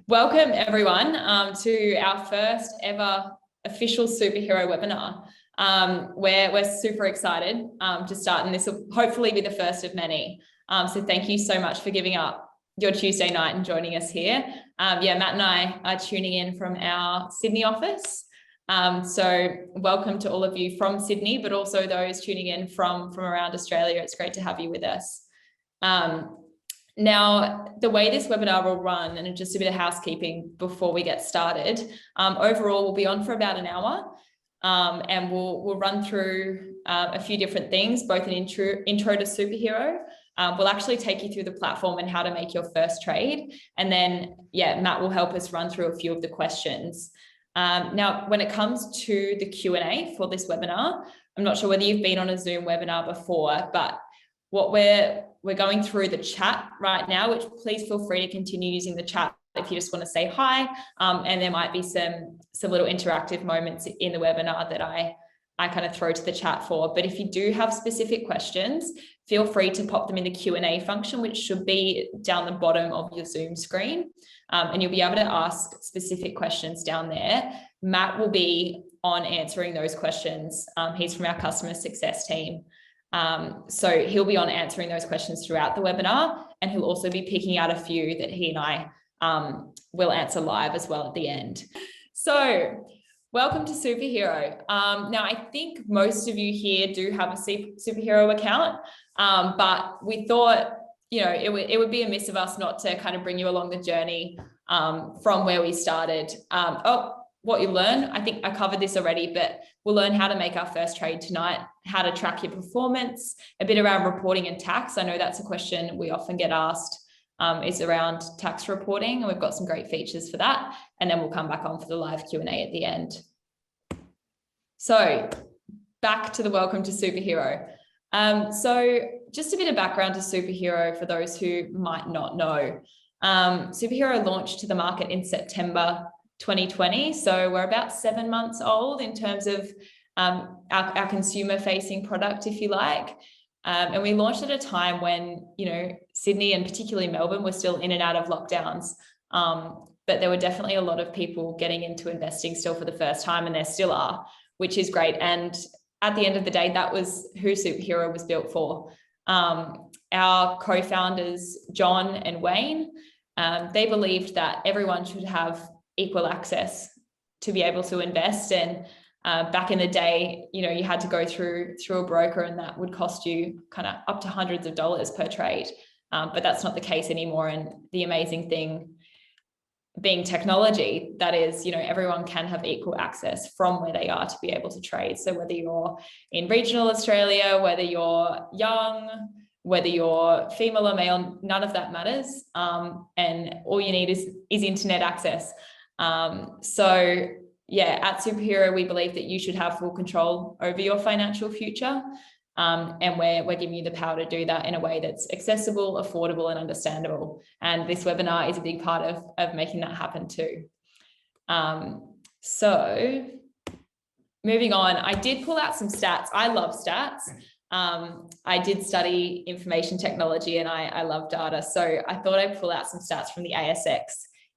Welcome everyone to our first ever official superhero webinar. We're super excited to start, and this will hopefully be the first of many. So thank you so much for giving up your Tuesday night and joining us here. Matt and I are tuning in from our Sydney office. So welcome to all of you from Sydney, but also those tuning in from around Australia. It's great to have you with us. Now, the way this webinar will run, and just a bit of housekeeping before we get started, overall we'll be on for about an hour, and we'll run through a few different things, both an intro to superhero. We'll actually take you through the platform and how to make your first trade. And then, Matt will help us run through a few of the questions. Now, when it comes to the Q&A for this webinar, I'm not sure whether you've been on a Zoom webinar before, but what we're going through the chat right now, which please feel free to continue using the chat if you just want to say hi. And there might be some little interactive moments in the webinar that I kind of throw to the chat for. But if you do have specific questions, feel free to pop them in the Q&A function, which should be down the bottom of your Zoom screen. And you'll be able to ask specific questions down there. Matt will be on answering those questions. He's from our customer success team. So he'll be on answering those questions throughout the webinar, and he'll also be picking out a few that he and I will answer live as well at the end. So welcome to Superhero. Now, I think most of you here do have a Superhero account, but we thought, it would be amiss of us not to kind of bring you along the journey from where we started. What you learn, I think I covered this already, but we'll learn how to make our first trade tonight, how to track your performance, a bit around reporting and tax. I know that's a question we often get asked, is around tax reporting, and we've got some great features for that. And then we'll come back on for the live Q&A at the end. So back to the welcome to Superhero. So just a bit of background to Superhero for those who might not know. Superhero launched to the market in September 2020. So we're about 7 months old in terms of our consumer-facing product, if you like. And we launched at a time when, Sydney and particularly Melbourne were still in and out of lockdowns. But there were definitely a lot of people getting into investing still for the first time, and there still are, which is great. And at the end of the day, that was who Superhero was built for. Our co-founders, John and Wayne, they believed that everyone should have equal access to be able to invest. And back in the day, you had to go through a broker, and that would cost you kind of up to hundreds of dollars per trade. But that's not the case anymore. And the amazing thing being technology, that is, everyone can have equal access from where they are to be able to trade. So whether you're in regional Australia, whether you're young, whether you're female or male, none of that matters. And all you need is internet access. At Superhero, we believe that you should have full control over your financial future. And we're giving you the power to do that in a way that's accessible, affordable, and understandable. And this webinar is a big part of making that happen too. So moving on, I did pull out some stats. I love stats. I did study information technology, and I love data. So I thought I'd pull out some stats from the ASX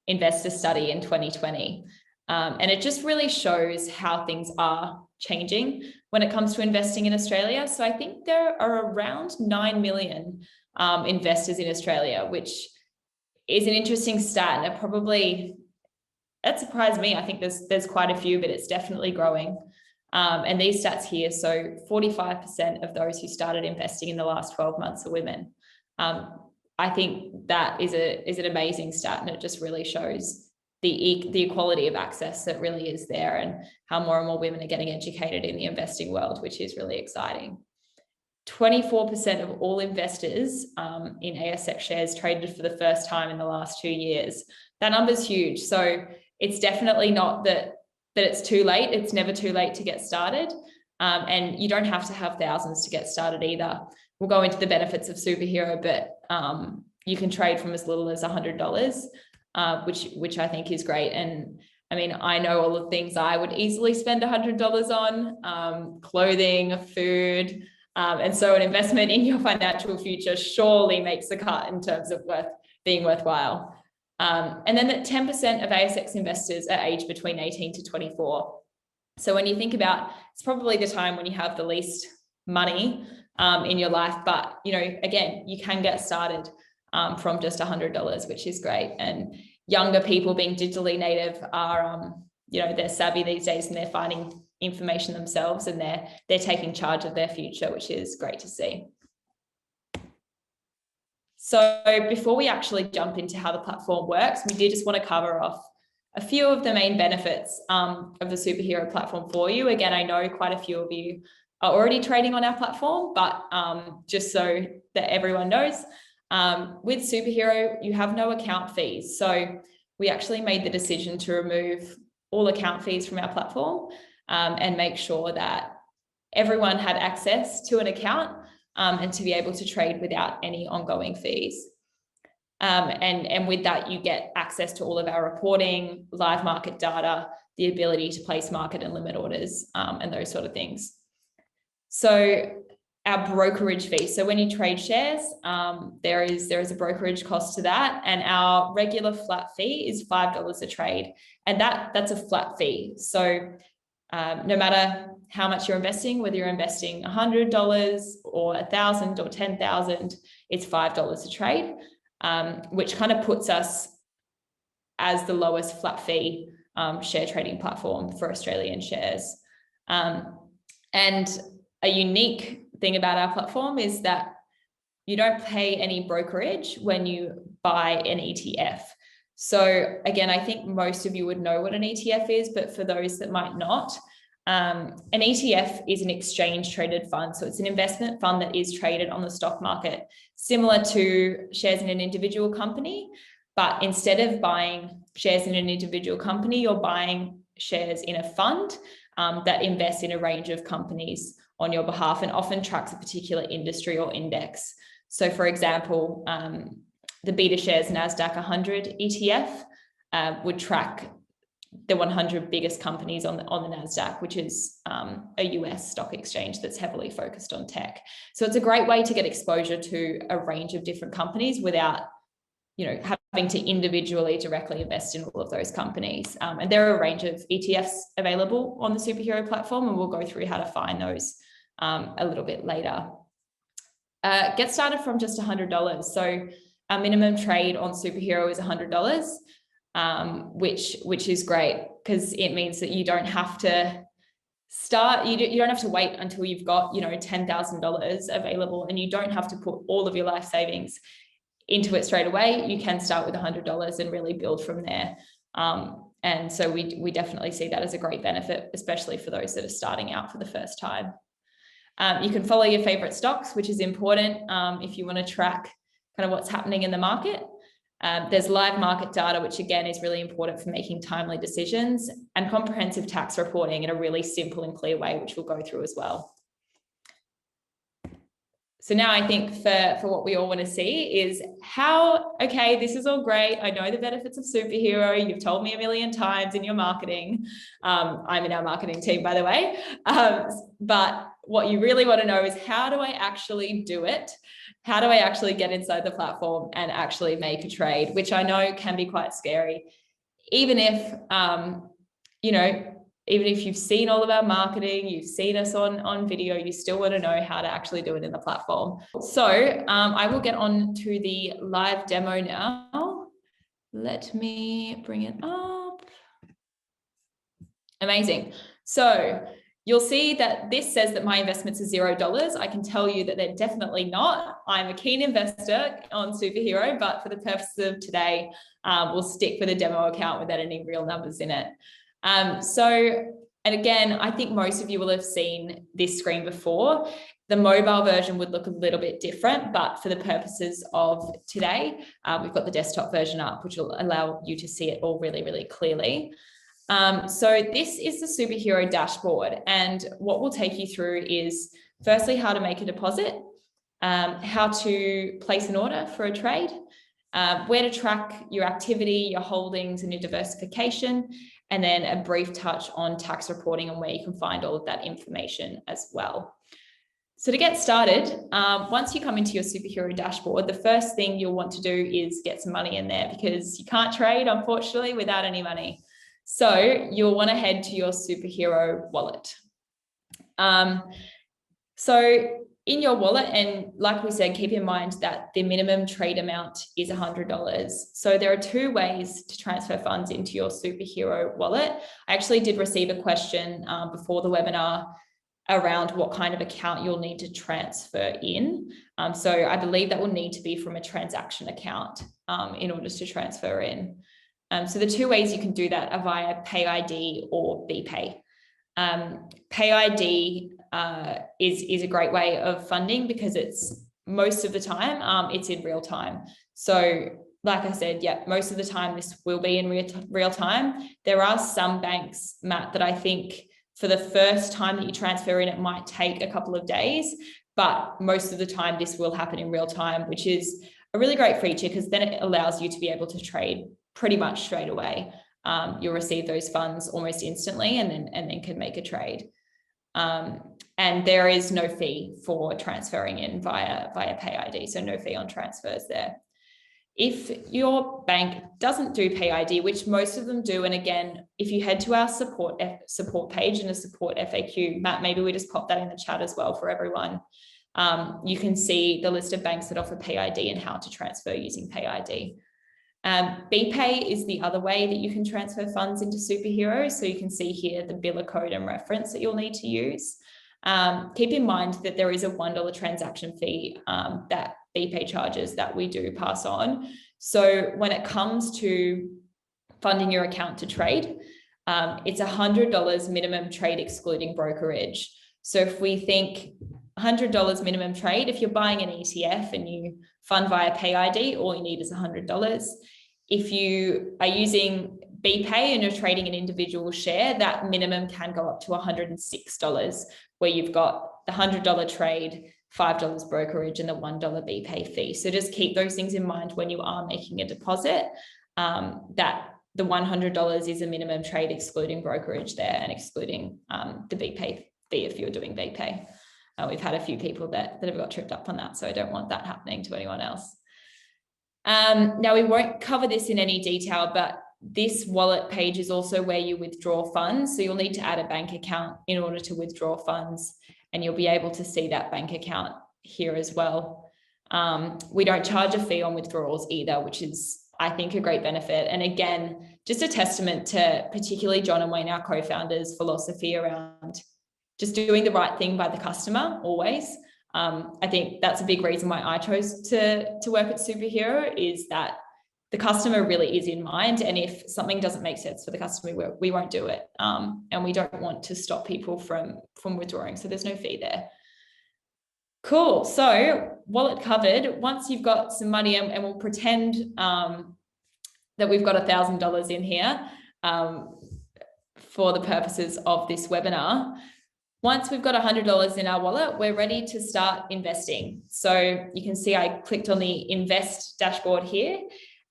investor study in 2020. And it just really shows how things are changing when it comes to investing in Australia. So I think there are around 9 million investors in Australia, which is an interesting stat. And that surprised me. I think there's quite a few, but it's definitely growing. And these stats here, so 45% of those who started investing in the last 12 months are women. I think that is an amazing stat, and it just really shows the equality of access that really is there, and how more and more women are getting educated in the investing world, which is really exciting. 24% of all investors in ASX shares traded for the first time in the last 2 years. That number's huge. So it's definitely not that it's too late. It's never too late to get started. And you don't have to have thousands to get started either. We'll go into the benefits of Superhero, but you can trade from as little as $100. Which I think is great. And I mean, I know all the things I would easily spend $100 on, clothing, food. And so an investment in your financial future surely makes the cut in terms of being worthwhile. And then that 10% of ASX investors are aged between 18 to 24. So when you think about, it's probably the time when you have the least money in your life, but again, you can get started from just $100, which is great. And younger people being digitally native are, they're savvy these days, and they're finding information themselves, and they're taking charge of their future, which is great to see. So before we actually jump into how the platform works, we did just want to cover off a few of the main benefits of the Superhero platform for you. Again, I know quite a few of you are already trading on our platform, but just so that everyone knows, with Superhero, you have no account fees. So we actually made the decision to remove all account fees from our platform and make sure that everyone had access to an account and to be able to trade without any ongoing fees. And with that, you get access to all of our reporting, live market data, the ability to place market and limit orders, and those sort of things. So our brokerage fee. So when you trade shares, there is a brokerage cost to that, and our regular flat fee is $5 a trade, and that's a flat fee. So no matter how much you're investing, whether you're investing $100 or $1,000 or $10,000, it's $5 a trade, which kind of puts us as the lowest flat fee share trading platform for Australian shares. And a unique thing about our platform is that you don't pay any brokerage when you buy an ETF. So again, I think most of you would know what an ETF is, but for those that might not, an ETF is an exchange traded fund. So it's an investment fund that is traded on the stock market, similar to shares in an individual company. But instead of buying shares in an individual company, you're buying shares in a fund that invests in a range of companies on your behalf and often tracks a particular industry or index. So for example, the Beta Shares NASDAQ 100 ETF would track the 100 biggest companies on the NASDAQ, which is a US stock exchange that's heavily focused on tech. So it's a great way to get exposure to a range of different companies without, having to individually directly invest in all of those companies. And there are a range of ETFs available on the Superhero platform, and we'll go through how to find those a little bit later. Get started from just $100. So our minimum trade on Superhero is $100. Which is great because it means that you don't have to start, you don't have to wait until you've got, $10,000 available, and you don't have to put all of your life savings into it straight away. You can start with $100 and really build from there. And so we definitely see that as a great benefit, especially for those that are starting out for the first time. You can follow your favorite stocks, which is important if you want to track kind of what's happening in the market. There's live market data, which again is really important for making timely decisions, and comprehensive tax reporting in a really simple and clear way, which we'll go through as well. So now I think for what we all want to see is okay, this is all great. I know the benefits of Superhero. You've told me a million times in your marketing. I'm in our marketing team, by the way. But what you really want to know is, how do I actually do it? How do I actually get inside the platform and actually make a trade, which I know can be quite scary. Even if, even if you've seen all of our marketing, you've seen us on video, you still want to know how to actually do it in the platform. So I will get on to the live demo now. Let me bring it up. Amazing. So you'll see that this says that my investments are $0. I can tell you that they're definitely not. I'm a keen investor on Superhero, but for the purposes of today, we'll stick with a demo account without any real numbers in it. And again, I think most of you will have seen this screen before. The mobile version would look a little bit different, but for the purposes of today, we've got the desktop version up, which will allow you to see it all really, really clearly. So this is the Superhero dashboard, and what we'll take you through is firstly how to make a deposit, how to place an order for a trade, where to track your activity, your holdings, and your diversification, and then a brief touch on tax reporting and where you can find all of that information as well. So to get started, once you come into your superhero dashboard, the first thing you'll want to do is get some money in there, because you can't trade, unfortunately, without any money. So you'll want to head to your superhero wallet. So in your wallet, and like we said, keep in mind that the minimum trade amount is $100. So there are two ways to transfer funds into your superhero wallet. I actually did receive a question before the webinar around what kind of account you'll need to transfer in. So I believe that will need to be from a transaction account in order to transfer in. So the two ways you can do that are via PayID or BPay. PayID is a great way of funding, because it's most of the time it's in real time. So like I said, yeah, most of the time this will be in real time. There are some banks, Matt, that I think for the first time that you transfer in, it might take a couple of days, but most of the time this will happen in real time, which is a really great feature, because then it allows you to be able to trade pretty much straight away. You'll receive those funds almost instantly and then can make a trade. And there is no fee for transferring in via PayID, so no fee on transfers there. If your bank doesn't do PayID, which most of them do, and again, if you head to our support page and a support FAQ, Matt, maybe we just pop that in the chat as well for everyone. You can see the list of banks that offer PayID and how to transfer using PayID. BPay is the other way that you can transfer funds into Superhero. So you can see here the biller code and reference that you'll need to use. Keep in mind that there is a $1 transaction fee that BPay charges that we do pass on. So when it comes to funding your account to trade, it's $100 minimum trade excluding brokerage. So if we think $100 minimum trade, if you're buying an ETF and you fund via PayID, all you need is $100. If you are using BPay and you're trading an individual share, that minimum can go up to $106, where you've got the $100 trade, $5 brokerage, and the $1 BPay fee. So just keep those things in mind when you are making a deposit, that the $100 is a minimum trade excluding brokerage there and excluding the BPay fee if you're doing BPay. We've had a few people that have got tripped up on that, so I don't want that happening to anyone else. Now, we won't cover this in any detail, but this wallet page is also where you withdraw funds. So you'll need to add a bank account in order to withdraw funds, and you'll be able to see that bank account here as well. We don't charge a fee on withdrawals either, which is, I think, a great benefit. And again, just a testament to particularly John and Wayne, our co-founders' philosophy around just doing the right thing by the customer always. I think that's a big reason why I chose to work at Superhero, is that the customer really is in mind. And if something doesn't make sense for the customer, we won't do it. And we don't want to stop people from withdrawing. So there's no fee there. Cool. So wallet covered. Once you've got some money, and we'll pretend that we've got $1,000 in here for the purposes of this webinar. Once we've got $100 in our wallet, we're ready to start investing. So you can see I clicked on the invest dashboard here,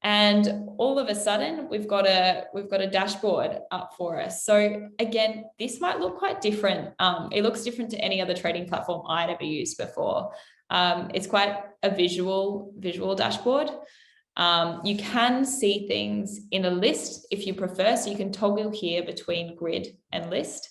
and all of a sudden we've got a dashboard up for us. So again, this might look quite different. It looks different to any other trading platform I'd ever used before. It's quite a visual dashboard. You can see things in a list if you prefer, so you can toggle here between grid and list.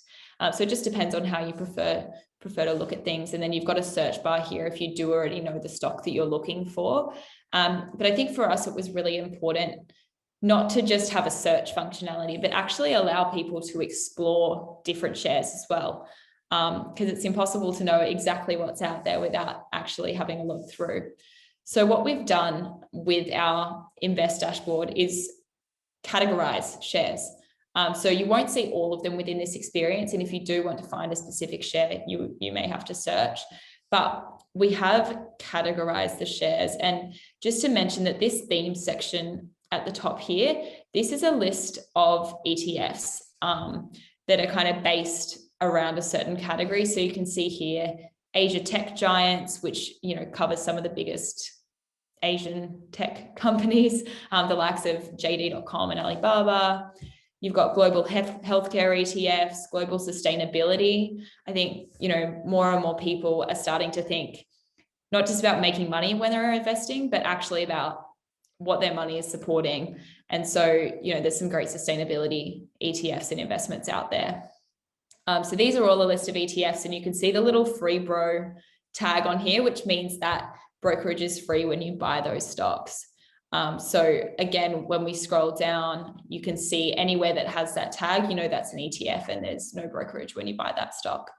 So it just depends on how you prefer to look at things. And then you've got a search bar here if you do already know the stock that you're looking for. But I think for us, it was really important not to just have a search functionality, but actually allow people to explore different shares as well. Because it's impossible to know exactly what's out there without actually having a look through. So what we've done with our invest dashboard is categorize shares. So you won't see all of them within this experience. And if you do want to find a specific share, you may have to search. But we have categorized the shares. And just to mention that this theme section at the top here, this is a list of ETFs that are kind of based around a certain category. So you can see here, Asia Tech Giants, which covers some of the biggest Asian tech companies, the likes of JD.com and Alibaba. You've got global healthcare ETFs, global sustainability. I think, more and more people are starting to think not just about making money when they're investing, but actually about what their money is supporting. And so, there's some great sustainability ETFs and investments out there. So these are all a list of ETFs, and you can see the little free bro tag on here, which means that brokerage is free when you buy those stocks. So again, when we scroll down, you can see anywhere that has that tag, that's an ETF, and there's no brokerage when you buy that stock.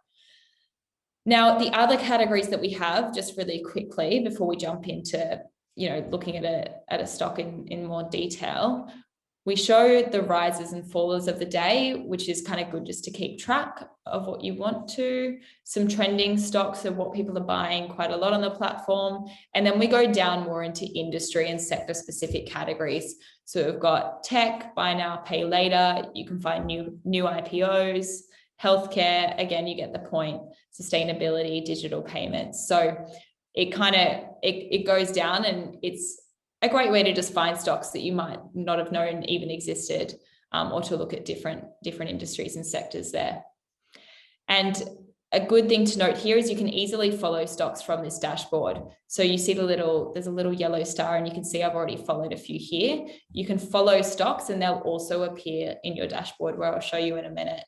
Now, the other categories that we have, just really quickly before we jump into looking at a stock in more detail, we show the rises and fallers of the day, which is kind of good just to keep track of what you want to. Some trending stocks of what people are buying quite a lot on the platform. And then we go down more into industry and sector specific categories. So we've got tech, buy now, pay later. You can find new IPOs, healthcare. Again, you get the point. Sustainability, digital payments. So it goes down, and it's a great way to just find stocks that you might not have known even existed, or to look at different industries and sectors there. And a good thing to note here is you can easily follow stocks from this dashboard. So you see there's a little yellow star, and you can see I've already followed a few here. You can follow stocks, and they'll also appear in your dashboard, where I'll show you in a minute.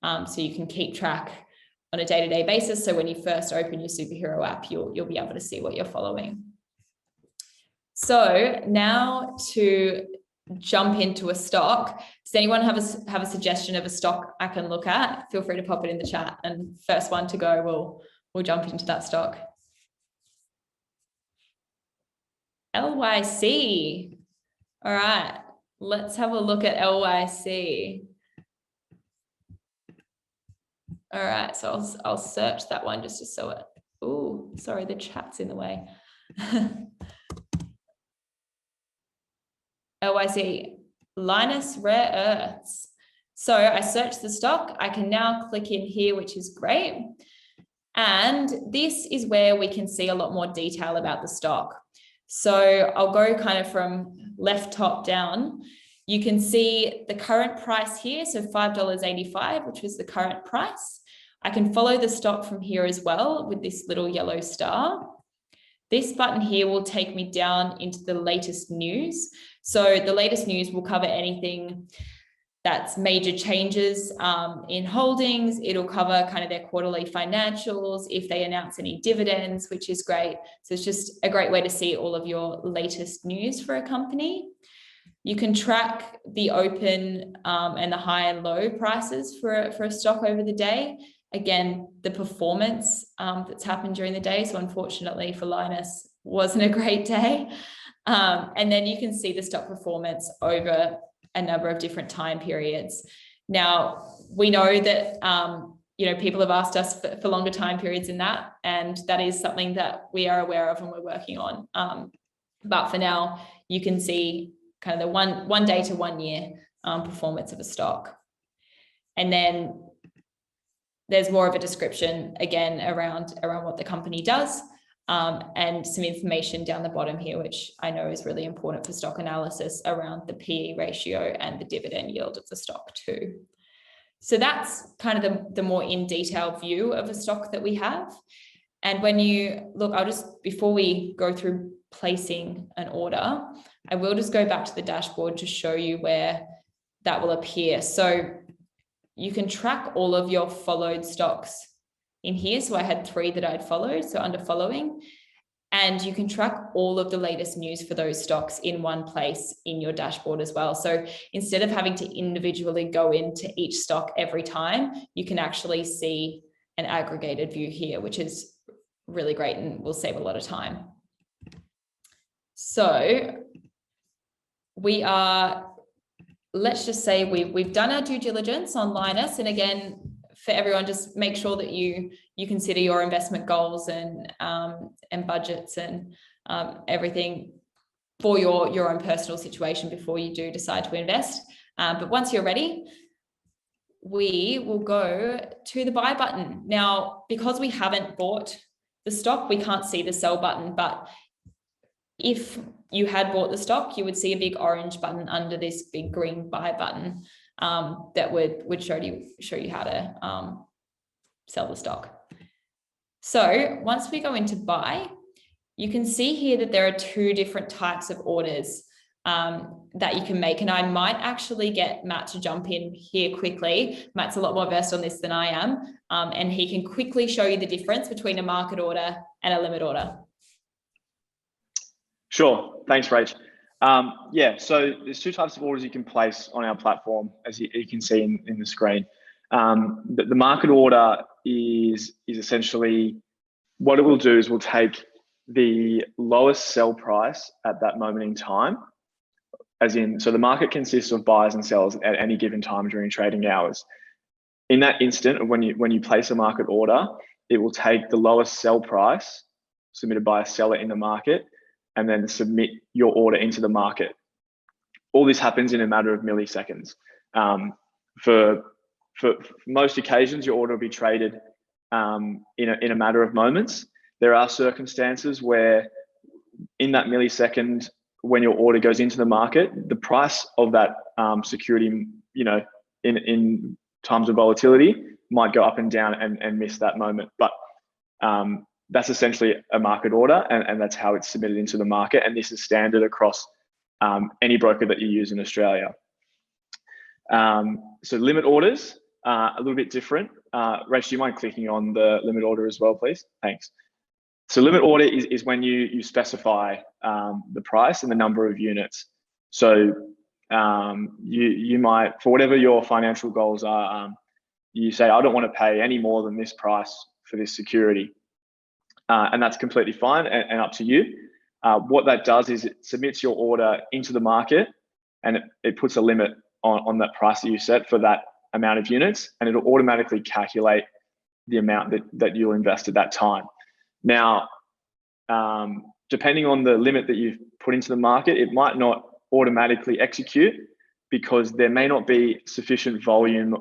So you can keep track on a day-to-day basis. So when you first open your superhero app, you'll be able to see what you're following. So now to jump into a stock, does anyone have a suggestion of a stock I can look at? Feel free to pop it in the chat, and first one to go, we'll jump into that stock. LYC. All right, let's have a look at LYC. All right, so I'll search that one just so it. Oh, sorry, the chat's in the way. LYC, Lynas Rare Earths. So I searched the stock. I can now click in here, which is great. And this is where we can see a lot more detail about the stock. So I'll go kind of from left top down. You can see the current price here, so $5.85, which was the current price. I can follow the stock from here as well with this little yellow star. This button here will take me down into the latest news. So the latest news will cover anything that's major changes in holdings. It'll cover kind of their quarterly financials, if they announce any dividends, which is great. So it's just a great way to see all of your latest news for a company. You can track the open and the high and low prices for a stock over the day. Again, the performance that's happened during the day. So unfortunately for Lynas, wasn't a great day. And then you can see the stock performance over a number of different time periods. Now, we know that people have asked us for longer time periods than that, and that is something that we are aware of and we're working on. But for now, you can see kind of the one day to 1 year performance of a stock. And then there's more of a description again around what the company does, and some information down the bottom here, which I know is really important for stock analysis, around the PE ratio and the dividend yield of the stock too. So that's kind of the more in detail view of a stock that we have. And when you look, before we go through placing an order, I will just go back to the dashboard to show you where that will appear. So you can track all of your followed stocks in here. So I had 3 that I'd followed, so under following, and you can track all of the latest news for those stocks in one place in your dashboard as well. So instead of having to individually go into each stock every time, you can actually see an aggregated view here, which is really great and will save a lot of time. So let's just say we've done our due diligence on Lynas. And again, for everyone, just make sure that you consider your investment goals and budgets and everything for your own personal situation before you do decide to invest. But once you're ready, we will go to the buy button. Now, because we haven't bought the stock, we can't see the sell button, but if you had bought the stock, you would see a big orange button under this big green buy button. that would show you how to sell the stock. So once we go into buy, you can see here that there are two different types of orders that you can make. And I might actually get Matt to jump in here quickly. Matt's a lot more versed on this than I am. And he can quickly show you the difference between a market order and a limit order. Sure. Thanks, Rach. Yeah, so there's two types of orders you can place on our platform, as you can see in the screen. The market order is essentially, what it will do is we'll take the lowest sell price at that moment in time, so the market consists of buyers and sellers at any given time during trading hours. In that instant, when you place a market order, it will take the lowest sell price submitted by a seller in the market and then submit your order into the market. All this happens in a matter of milliseconds. For most occasions, your order will be traded in a matter of moments. There are circumstances where in that millisecond, when your order goes into the market, the price of that security, in times of volatility, might go up and down and miss that moment. But that's essentially a market order, and that's how it's submitted into the market. And this is standard across any broker that you use in Australia. So limit orders are a little bit different. Rach, do you mind clicking on the limit order as well, please? Thanks. So limit order is when you specify the price and the number of units. So you might, for whatever your financial goals are, you say, I don't want to pay any more than this price for this security. And that's completely fine and up to you. What that does is it submits your order into the market, and it puts a limit on that price that you set for that amount of units, and it'll automatically calculate the amount that you'll invest at that time. Now, depending on the limit that you've put into the market, it might not automatically execute because there may not be sufficient volume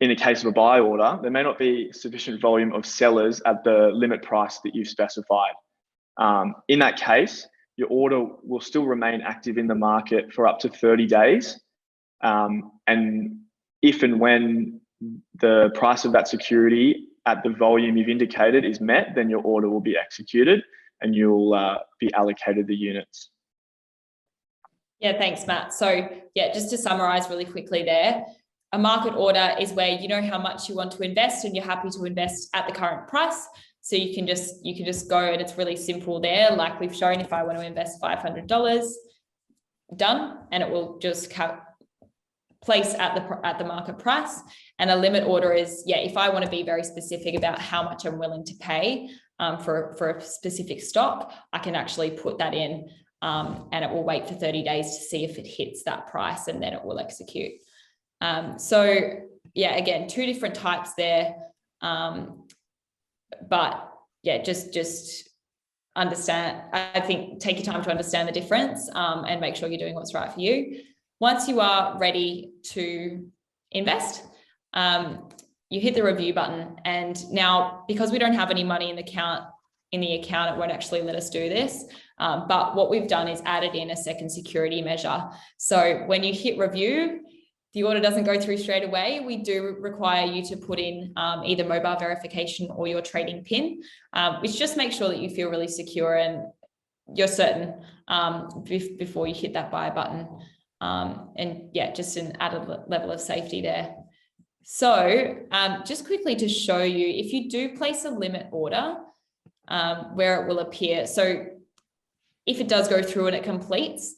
in the case of a buy order, there may not be sufficient volume of sellers at the limit price that you've specified. In that case, your order will still remain active in the market for up to 30 days. And if and when the price of that security at the volume you've indicated is met, then your order will be executed and you'll be allocated the units. Yeah, thanks, Matt. So yeah, just to summarize really quickly there, a market order is where you know how much you want to invest and you're happy to invest at the current price. So you can just go, and it's really simple there. Like we've shown, if I want to invest $500, done, and it will just place at the market price. And a limit order is, yeah, if I want to be very specific about how much I'm willing to pay for a specific stock, I can actually put that in, and it will wait for 30 days to see if it hits that price, and then it will execute. So yeah, again, two different types there. But yeah, just understand, I think take your time to understand the difference, and make sure you're doing what's right for you. Once you are ready to invest, you hit the review button. And now, because we don't have any money in the account, it won't actually let us do this. But what we've done is added in a second security measure. So when you hit review, the order doesn't go through straight away. We do require you to put in either mobile verification or your trading PIN, which just makes sure that you feel really secure and you're certain before you hit that buy button. And yeah, just an added level of safety there. So just quickly to show you, if you do place a limit order, where it will appear. So if it does go through and it completes,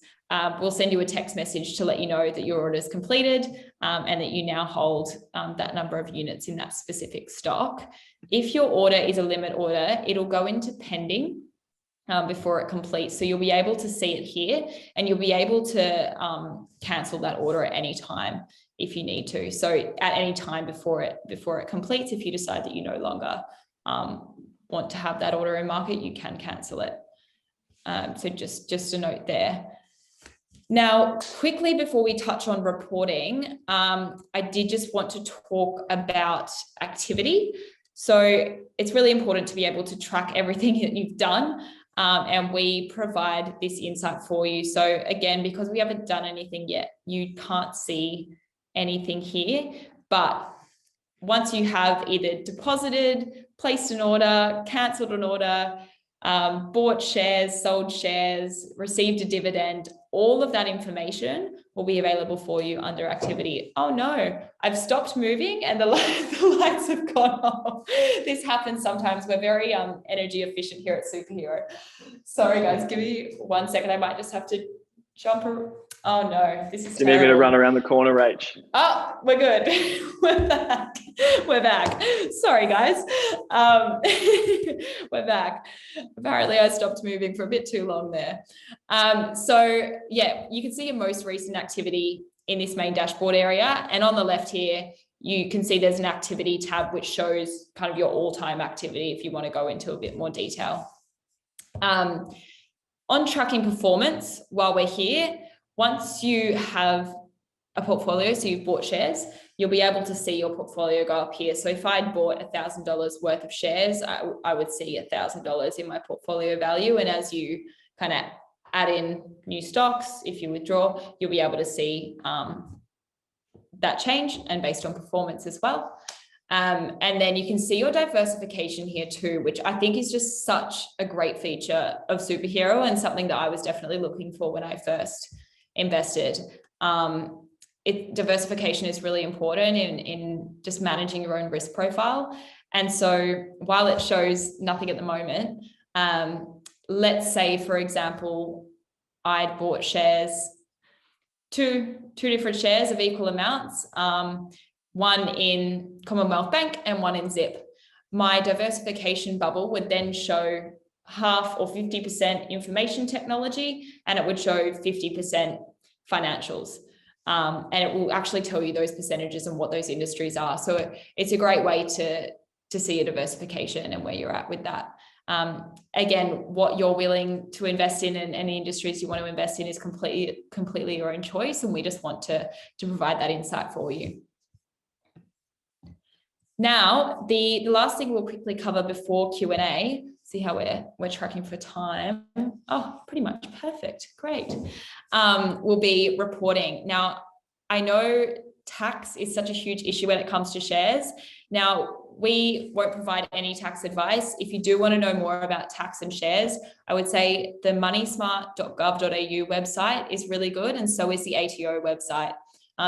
we'll send you a text message to let you know that your order is completed, and that you now hold that number of units in that specific stock. If your order is a limit order, it'll go into pending before it completes. So you'll be able to see it here, and you'll be able to cancel that order at any time if you need to. So at any time before it completes, if you decide that you no longer want to have that order in market, you can cancel it. So just a note there. Now, quickly before we touch on reporting, I did just want to talk about activity. So it's really important to be able to track everything that you've done, and we provide this insight for you. So again, because we haven't done anything yet, you can't see anything here. But once you have either deposited, placed an order, cancelled an order, bought shares, sold shares, received a dividend, all of that information will be available for you under activity. Oh no, I've stopped moving and the lights have gone off. This happens sometimes. We're very energy efficient here at Superhero. Sorry guys, give me 1 second. I might just have to jump. Oh no, this is terrible. You need me to run around the corner, Rach? Oh, we're good. We're back. We're back. Sorry, guys. We're back. Apparently, I stopped moving for a bit too long there. So yeah, you can see your most recent activity in this main dashboard area. And on the left here, you can see there's an activity tab, which shows kind of your all-time activity if you want to go into a bit more detail. On tracking performance, while we're here, once you have a portfolio, so you've bought shares, you'll be able to see your portfolio go up here. So if I'd bought $1,000 worth of shares, I would see $1,000 in my portfolio value. And as you kind of add in new stocks, if you withdraw, you'll be able to see that change, and based on performance as well. And then you can see your diversification here too, which I think is just such a great feature of Superhero, and something that I was definitely looking for when I first invested. Diversification is really important in just managing your own risk profile. And so while it shows nothing at the moment, let's say, for example, I'd bought shares, two different shares of equal amounts, one in Commonwealth Bank and one in Zip. My diversification bubble would then show half or 50% information technology, and it would show 50% financials. And it will actually tell you those percentages and what those industries are. So it's a great way to see your diversification and where you're at with that. Again, what you're willing to invest in and any industries you want to invest in is completely your own choice. And we just want to provide that insight for you. Now, the last thing we'll quickly cover before Q&A, see how we're tracking for time. Oh, pretty much perfect. Great. Will be reporting. Now, I know tax is such a huge issue when it comes to shares. Now, we won't provide any tax advice. If you do want to know more about tax and shares, I would say the moneysmart.gov.au website is really good, and so is the ATO website.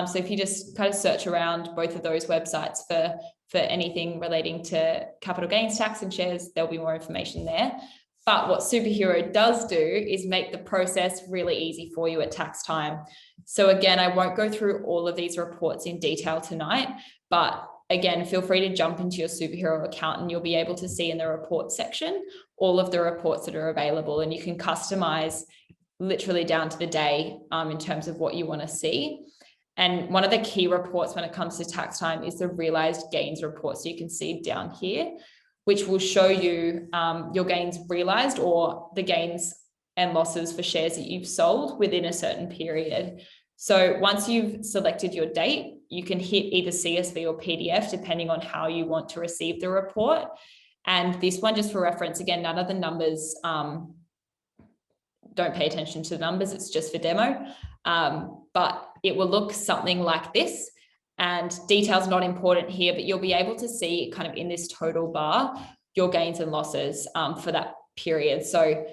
So if you just kind of search around both of those websites for anything relating to capital gains tax and shares, there'll be more information there. But what Superhero does do is make the process really easy for you at tax time. So again, I won't go through all of these reports in detail tonight, but again, feel free to jump into your Superhero account and you'll be able to see in the report section all of the reports that are available, and you can customize literally down to the day in terms of what you want to see. And one of the key reports when it comes to tax time is the realized gains report. So you can see down here, which will show you your gains realized, or the gains and losses for shares that you've sold within a certain period. So once you've selected your date, you can hit either CSV or PDF, depending on how you want to receive the report. And this one, just for reference, again, none of the numbers, don't pay attention to the numbers, it's just for demo. But it will look something like this, and details not important here, but you'll be able to see kind of in this total bar, your gains and losses for that period. So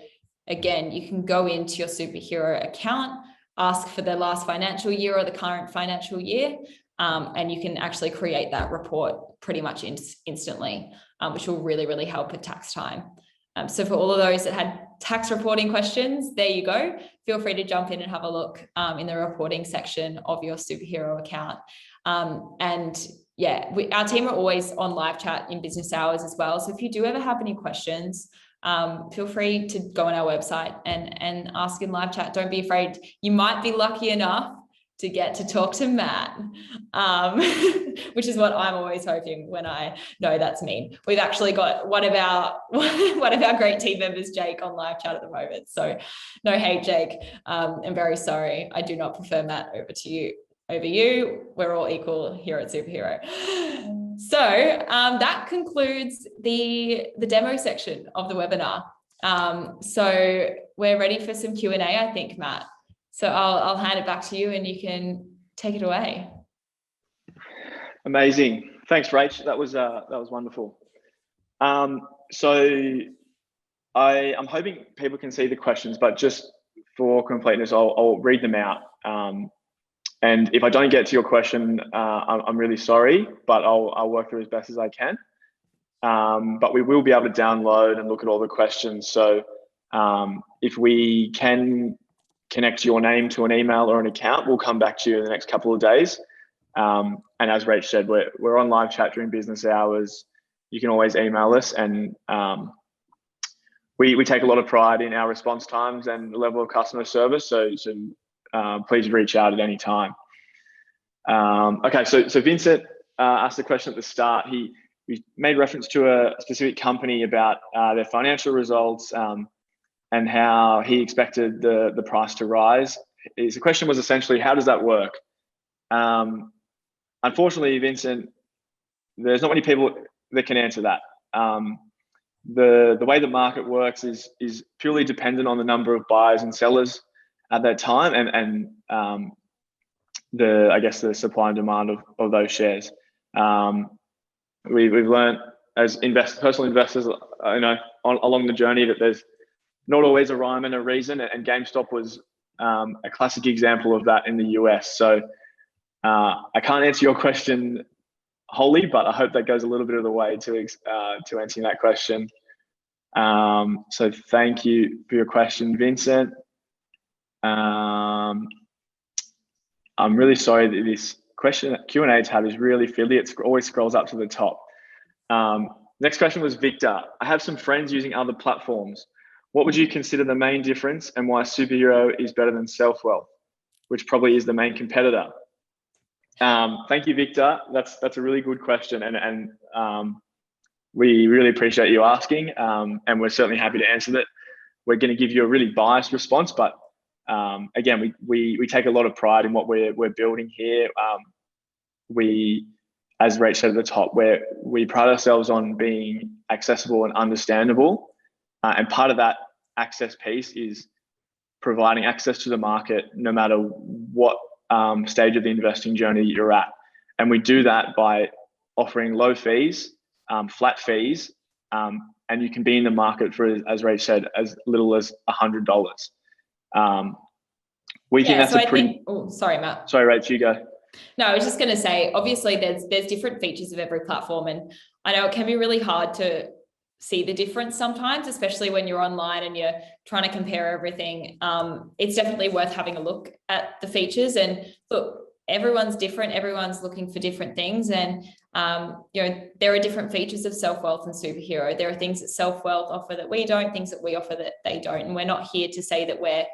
again, you can go into your Superhero account, ask for the last financial year or the current financial year, and you can actually create that report pretty much instantly, which will really, really help at tax time. So for all of those that had tax reporting questions, there you go. Feel free to jump in and have a look in the reporting section of your Superhero account. And yeah, our team are always on live chat in business hours as well. So if you do ever have any questions, feel free to go on our website and ask in live chat. Don't be afraid. You might be lucky enough to get to talk to Matt, which is what I'm always hoping when I know that's me. We've actually got one of our great team members, Jake, on live chat at the moment. So no hate, Jake. I'm very sorry. I do not prefer Matt over you. We're all equal here at Superhero. So that concludes the demo section of the webinar. So we're ready for some Q&A, I think, Matt. So I'll hand it back to you and you can take it away. Amazing. Thanks, Rach. That was wonderful. So I'm hoping people can see the questions, but just for completeness, I'll read them out. And if I don't get to your question, I'm really sorry, but I'll work through as best as I can. But we will be able to download and look at all the questions. So if we can connect your name to an email or an account, we'll come back to you in the next couple of days. And as Rach said, we're on live chat during business hours. You can always email us, and we take a lot of pride in our response times and the level of customer service. So please reach out at any time. Okay, so Vincent asked the question at the start. He made reference to a specific company about their financial results and how he expected the price to rise. The question was essentially, how does that work? Unfortunately, Vincent, there's not many people that can answer that. The way the market works is purely dependent on the number of buyers and sellers at that time, and I guess the supply and demand of those shares. We've learned as personal investors, along the journey, that there's not always a rhyme and a reason, and GameStop was a classic example of that in the US. So I can't answer your question wholly, but I hope that goes a little bit of the way to answering that question. So thank you for your question, Vincent. I'm really sorry that this question Q&A tab is really fiddly. It always scrolls up to the top. Next question was Victor. I have some friends using other platforms. What would you consider the main difference, and why Superhero is better than Self-Wealth, which probably is the main competitor? Thank you, Victor. That's a really good question, and we really appreciate you asking, and we're certainly happy to answer that. We're going to give you a really biased response, but again, we take a lot of pride in what we're building here. As Rach said at the top, we pride ourselves on being accessible and understandable, and part of that access piece is providing access to the market no matter what stage of the investing journey you're at. And we do that by offering low fees, flat fees, and you can be in the market for, as Rach said, as little as $100. We think that's sorry, Matt. Sorry, Rach, you go. No, I was just going to say, obviously there's different features of every platform, and I know it can be really hard to see the difference sometimes, especially when you're online and you're trying to compare everything. It's definitely worth having a look at the features, and look, everyone's different. Everyone's looking for different things. And, there are different features of Self-Wealth and Superhero. There are things that Self-Wealth offer that we don't, things that we offer that they don't. And we're not here to say that we're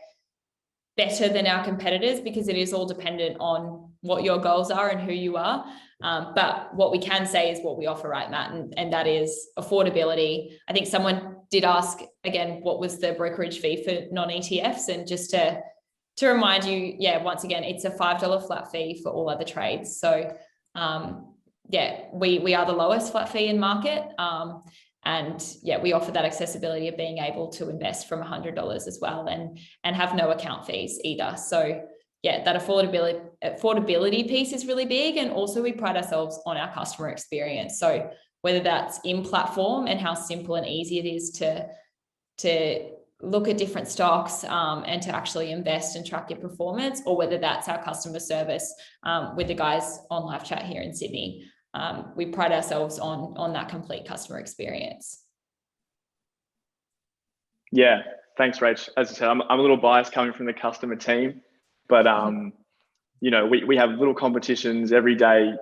better than our competitors, because it is all dependent on what your goals are and who you are. But what we can say is what we offer, right, Matt? And that is affordability. I think someone did ask again, what was the brokerage fee for non-ETFs? And just to remind you, once again, it's a $5 flat fee for all other trades. So we are the lowest flat fee in market. And we offer that accessibility of being able to invest from $100 as well, and have no account fees either. So that affordability piece is really big. And also we pride ourselves on our customer experience. So whether that's in platform and how simple and easy it is to look at different stocks and to actually invest and track your performance, or whether that's our customer service with the guys on live chat here in Sydney. We pride ourselves on that complete customer experience. Yeah, thanks, Rach. As I said, I'm a little biased coming from the customer team, but we have little competitions every day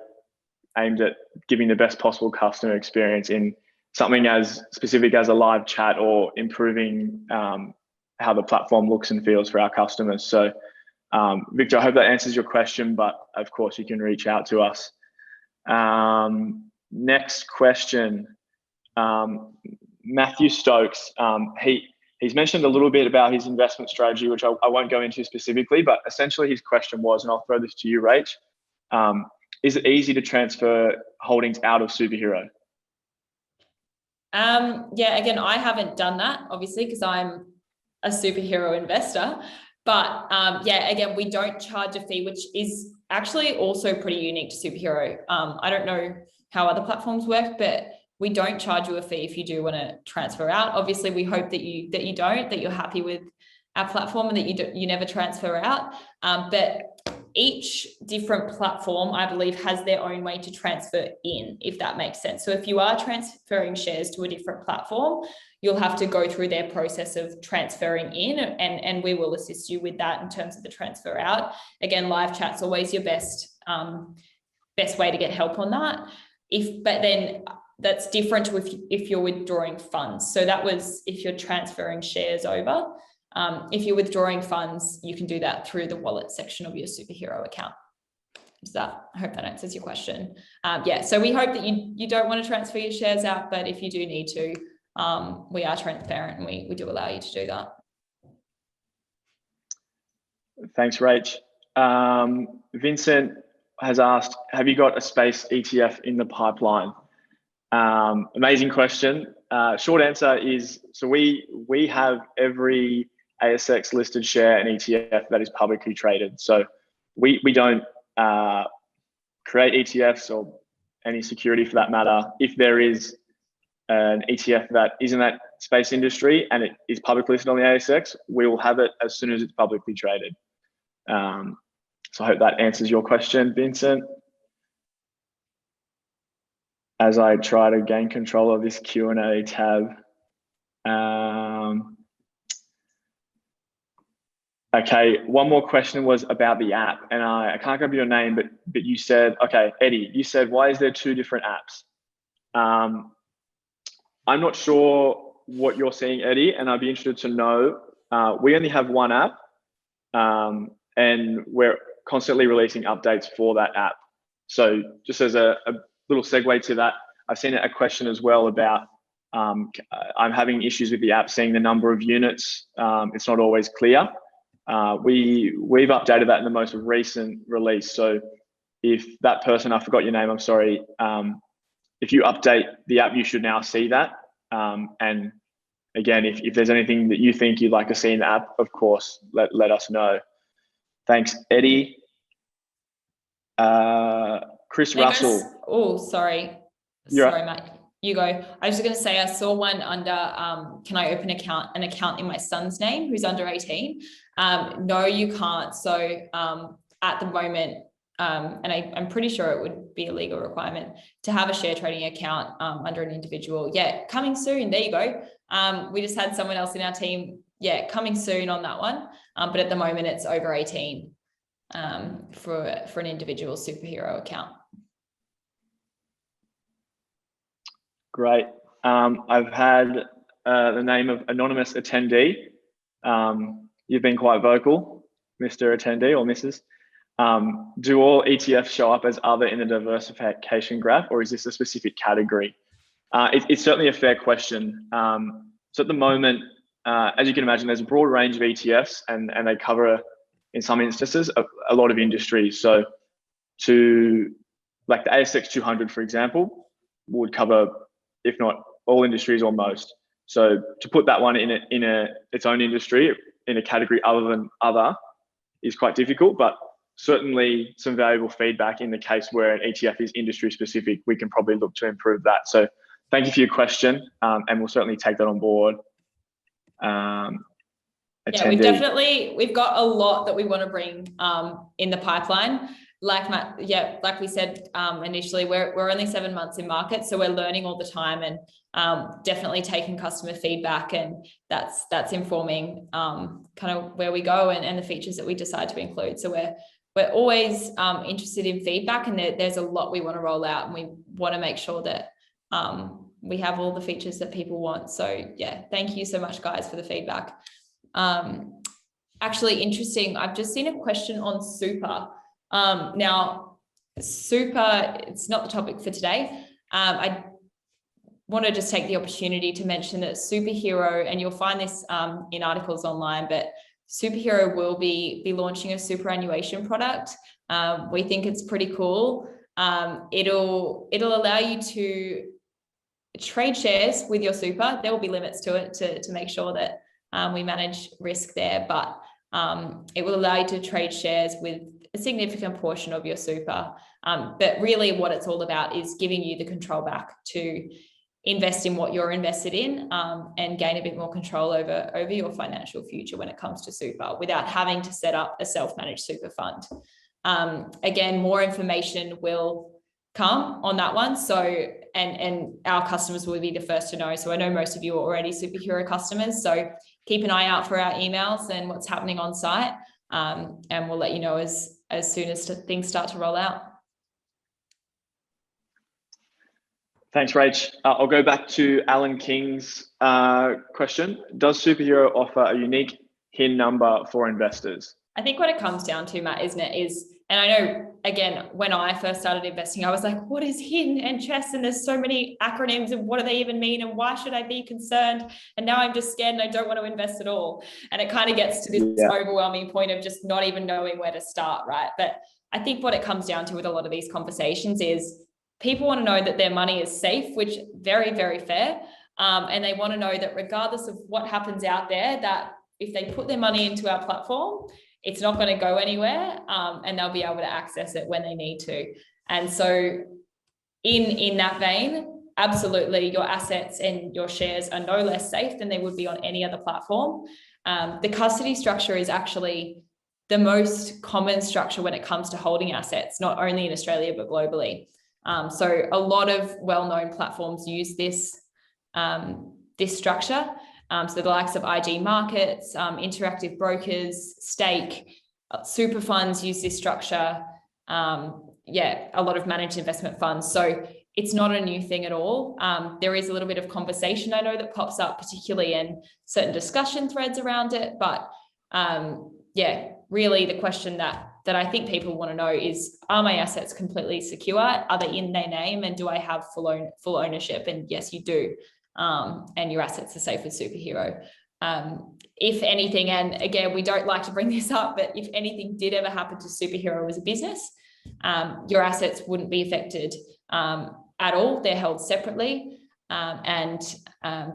aimed at giving the best possible customer experience in something as specific as a live chat, or improving how the platform looks and feels for our customers. So, Victor, I hope that answers your question, but of course you can reach out to us. Next question, Matthew Stokes. He's mentioned a little bit about his investment strategy, which I won't go into specifically, but essentially his question was, and I'll throw this to you, Rach, is it easy to transfer holdings out of Superhero? Again, I haven't done that, obviously, because I'm a Superhero investor. But again, we don't charge a fee, which is actually also pretty unique to Superhero. I don't know how other platforms work, but we don't charge you a fee if you do want to transfer out. Obviously, we hope that you're happy with our platform and that you never transfer out. But each different platform, I believe, has their own way to transfer in, if that makes sense. So if you are transferring shares to a different platform, you'll have to go through their process of transferring in, and we will assist you with that in terms of the transfer out. Again, live chat's always your best way to get help on that. But then that's different to if you're withdrawing funds. So that was if you're transferring shares over. If you're withdrawing funds, you can do that through the wallet section of your Superhero account. I hope that answers your question. Yeah, so we hope that you don't want to transfer your shares out, but if you do need to, we are transparent and we do allow you to do that. Thanks, Rach. Vincent has asked, have you got a space ETF in the pipeline? Amazing question. Short answer is, so we have every ASX listed share and ETF that is publicly traded. So we don't create ETFs or any security for that matter. If there is an ETF that is in that space industry and it is publicly listed on the ASX, we will have it as soon as it's publicly traded. So I hope that answers your question, Vincent. As I try to gain control of this Q&A tab. Okay, one more question was about the app, and I can't remember your name, but you said, okay, Eddie, you said, why is there two different apps? I'm not sure what you're seeing, Eddie, and I'd be interested to know. We only have one app, and we're constantly releasing updates for that app. So just as a little segue to that, I've seen a question as well about I'm having issues with the app seeing the number of units. It's not always clear. We've updated that in the most recent release. So if that person, I forgot your name, I'm sorry. If you update the app, you should now see that. And again, if there's anything that you think you'd like to see in the app, of course, let us know. Thanks, Eddie. Chris Russell. Oh, sorry. Sorry, mate. You go. I was just going to say, I saw one under, can I open an account in my son's name who's under 18? No, you can't. So at the moment, and I'm pretty sure it would be a legal requirement to have a share trading account under an individual. Yeah, coming soon. There you go. We just had someone else in our team. Yeah, coming soon on that one. But at the moment, it's over 18 for an individual Superhero account. Great. I've had the name of anonymous attendee. You've been quite vocal, Mr. Attendee or Mrs. Do all ETFs show up as other in the diversification graph, or is this a specific category? It's certainly a fair question. So at the moment, as you can imagine, there's a broad range of ETFs and they cover, in some instances, a lot of industries. So like the ASX 200, for example, would cover, if not all industries or most. So to put that one in its own industry, in a category other than other, is quite difficult, but certainly some valuable feedback in the case where an ETF is industry specific, we can probably look to improve that. So thank you for your question, and we'll certainly take that on board. Yeah, we've got a lot that we want to bring in the pipeline. Like we said initially, we're only 7 months in market, so we're learning all the time and definitely taking customer feedback, and that's informing kind of where we go and the features that we decide to include. So we're always interested in feedback, and there's a lot we want to roll out, and we want to make sure that we have all the features that people want. So yeah, thank you so much, guys, for the feedback. Actually, interesting. I've just seen a question on Super. Now, Super, it's not the topic for today. I want to just take the opportunity to mention that Superhero, and you'll find this in articles online, but Superhero will be launching a superannuation product. We think it's pretty cool. It'll allow you to trade shares with your super. There will be limits to it to make sure that we manage risk there, but it will allow you to trade shares with a significant portion of your super. But really what it's all about is giving you the control back to invest in what you're invested in, and gain a bit more control over your financial future when it comes to super, without having to set up a self-managed super fund. Again, more information will come on that one. So, and our customers will be the first to know. So I know most of you are already Superhero customers. So keep an eye out for our emails and what's happening on site. And we'll let you know as soon as things start to roll out. Thanks, Rach. I'll go back to Alan King's question. Does Superhero offer a unique HIN number for investors? I think what it comes down to, Matt, isn't it, and I know, again, when I first started investing, I was like, what is HIN and CHESS? And there's so many acronyms, and what do they even mean? And why should I be concerned? And now I'm just scared and I don't want to invest at all. And it kind of gets to this overwhelming point of just not even knowing where to start, right? But I think what it comes down to with a lot of these conversations is people want to know that their money is safe, which very, very fair. And they want to know that regardless of what happens out there, that if they put their money into our platform, it's not going to go anywhere, and they'll be able to access it when they need to. And so in that vein, absolutely, your assets and your shares are no less safe than they would be on any other platform. The custody structure is actually the most common structure when it comes to holding assets, not only in Australia, but globally. So a lot of well-known platforms use this structure. So the likes of IG Markets, Interactive Brokers, Stake, super funds use this structure. A lot of managed investment funds. So it's not a new thing at all. There is a little bit of conversation, I know, that pops up, particularly in certain discussion threads around it. But really the question that I think people want to know is, are my assets completely secure? Are they in their name? And do I have full ownership? And yes, you do. And your assets are safe with Superhero. If anything, and again, we don't like to bring this up, but if anything did ever happen to Superhero as a business, your assets wouldn't be affected at all. They're held separately, and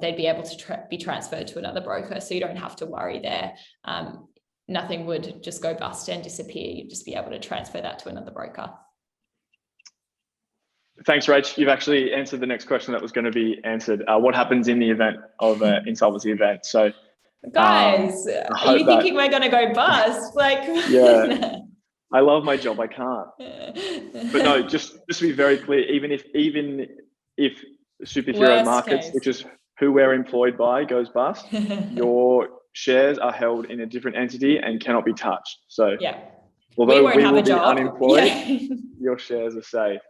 they'd be able to be transferred to another broker. So you don't have to worry there. Nothing would just go bust and disappear. You'd just be able to transfer that to another broker. Thanks, Rach. You've actually answered the next question that was going to be answered. What happens in the event of an insolvency event? So, guys, are you thinking we're going to go bust? Like, yeah, I love my job. I can't. But no, just to be very clear, even if Superhero Worst Markets, case, which is who we're employed by, goes bust, your shares are held in a different entity and cannot be touched. So, although we will be unemployed, your shares are safe.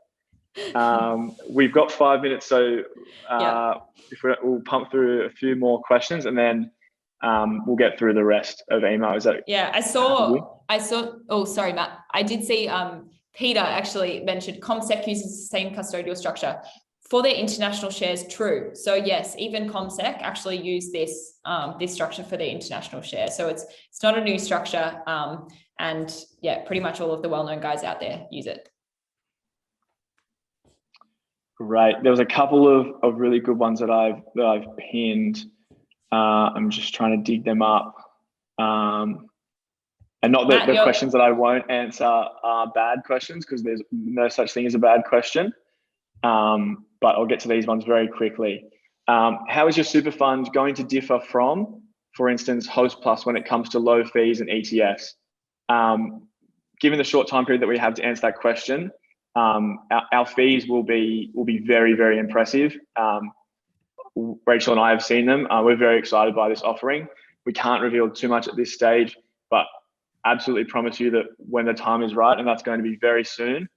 We've got 5 minutes, so we'll pump through a few more questions, and then we'll get through the rest of email. Is that? Yeah, I saw. Oh, sorry, Matt. I did see. Peter actually mentioned CommSec uses the same custodial structure for their international shares. True. So yes, even CommSec actually use this structure for their international shares. So it's not a new structure, and pretty much all of the well-known guys out there use it. Great. There was a couple of really good ones that I've pinned. I'm just trying to dig them up. And not that the questions that I won't answer are bad questions, because there's no such thing as a bad question. But I'll get to these ones very quickly. How is your super fund going to differ from, for instance, Host Plus when it comes to low fees and ETFs? Given the short time period that we have to answer that question, our fees will be very, very impressive. Rachel and I have seen them. We're very excited by this offering. We can't reveal too much at this stage, but absolutely promise you that when the time is right, and that's going to be very soon,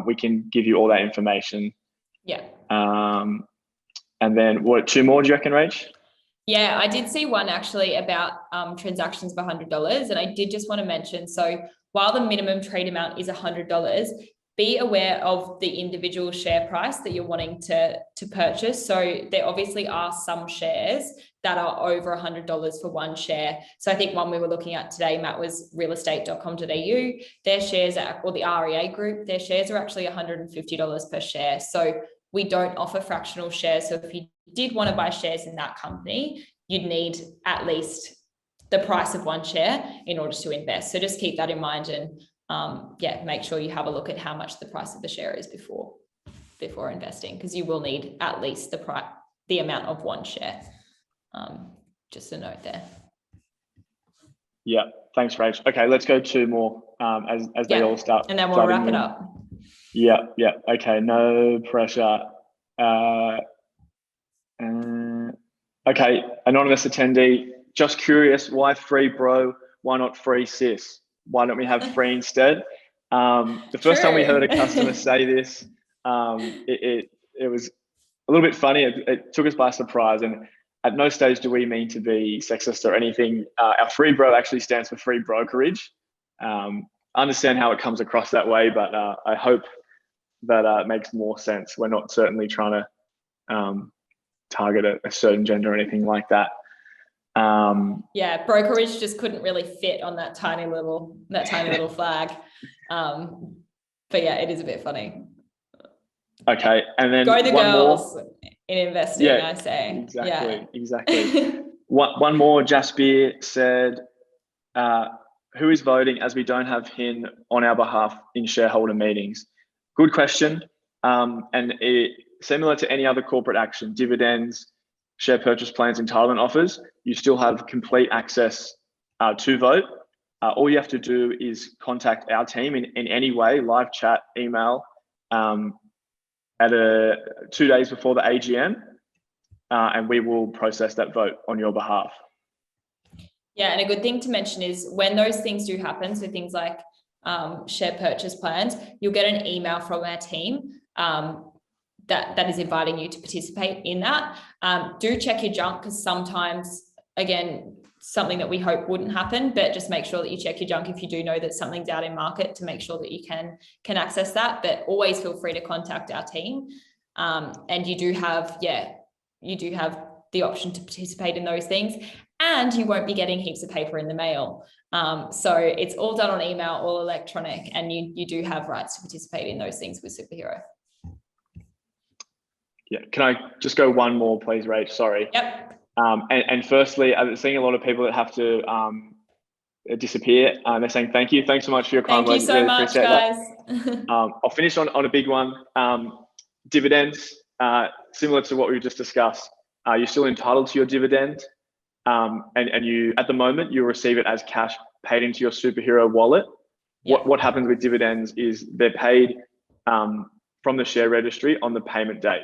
we can give you all that information. Yeah. And then two more, do you reckon, Rach? Yeah, I did see one actually about transactions of $100, and I did just want to mention, so while the minimum trade amount is $100, be aware of the individual share price that you're wanting to purchase. So there obviously are some shares that are over $100 for one share. So I think one we were looking at today, Matt, was realestate.com.au. Their shares or the REA group, their shares are actually $150 per share. So we don't offer fractional shares. So if you did want to buy shares in that company, you'd need at least the price of one share in order to invest. So just keep that in mind, and yeah, make sure you have a look at how much the price of the share is before investing, because you will need at least the amount of one share. Just a note there. Yeah, thanks, Rach. Okay, let's go 2 more as they all start. And then we'll wrap it up. Yeah. Okay, no pressure. Okay, anonymous attendee, just curious, why free bro? Why not free sis? Why don't we have free instead? The first time we heard a customer say this, it was a little bit funny. It took us by surprise, and at no stage do we mean to be sexist or anything. Our free bro actually stands for free brokerage. I understand how it comes across that way, but I hope that it makes more sense. We're not certainly trying to target a certain gender or anything like that. Yeah, brokerage just couldn't really fit on that tiny little flag. But yeah, it is a bit funny. Okay, and then go the one girls more in investing. Yeah, I say exactly. One more. Jaspier said, who is voting, as we don't have him on our behalf in shareholder meetings? Good question. And similar to any other corporate action, dividends, share purchase plans, entitlement offers, you still have complete access to vote. All you have to do is contact our team in any way, live chat, email, at 2 days before the AGM, and we will process that vote on your behalf. Yeah, and a good thing to mention is when those things do happen, so things like share purchase plans, you'll get an email from our team that is inviting you to participate in that. Do check your junk, because sometimes, again, something that we hope wouldn't happen, but just make sure that you check your junk if you do know that something's out in market, to make sure that you can access that. But always feel free to contact our team. And you do have the option to participate in those things, and you won't be getting heaps of paper in the mail. So it's all done on email, all electronic, and you do have rights to participate in those things with Superhero. Yeah, can I just go one more, please, Rach? Sorry. Yep. And firstly, I'm seeing a lot of people that have to disappear. They're saying thank you. Thanks so much for your kind words. Thank you so much, guys. I'll finish on a big one. Dividends, similar to what we just discussed. You're still entitled to your dividend. And you, at the moment, you'll receive it as cash paid into your Superhero wallet. Yep. What happens with dividends is they're paid from the share registry on the payment date.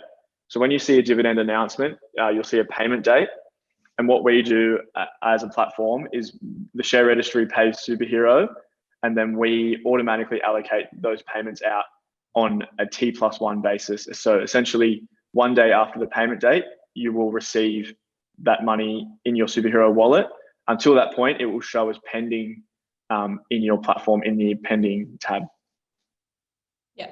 So when you see a dividend announcement, you'll see a payment date. And what we do as a platform is the share registry pays Superhero, and then we automatically allocate those payments out on a T+1 basis. So essentially, 1 day after the payment date, you will receive that money in your Superhero wallet. Until that point, it will show as pending in your platform in the pending tab. Yeah.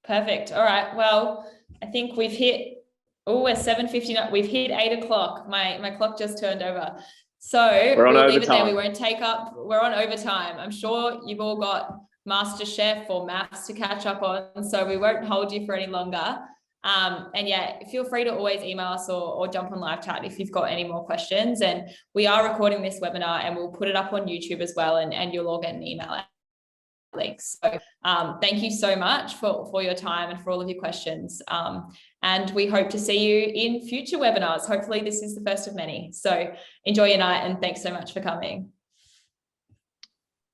Perfect. All right. Well, I think we've hit, we're 7:59. We've hit 8 o'clock. My clock just turned over. So we'll leave it there. We won't take up, we're on overtime. I'm sure you've all got MasterChef or maths to catch up on, so we won't hold you for any longer. And yeah, feel free to always email us or jump on live chat if you've got any more questions. And we are recording this webinar and we'll put it up on YouTube as well, and you'll all get an email links. So thank you so much for your time and for all of your questions. And we hope to see you in future webinars. Hopefully this is the first of many. So enjoy your night and thanks so much for coming.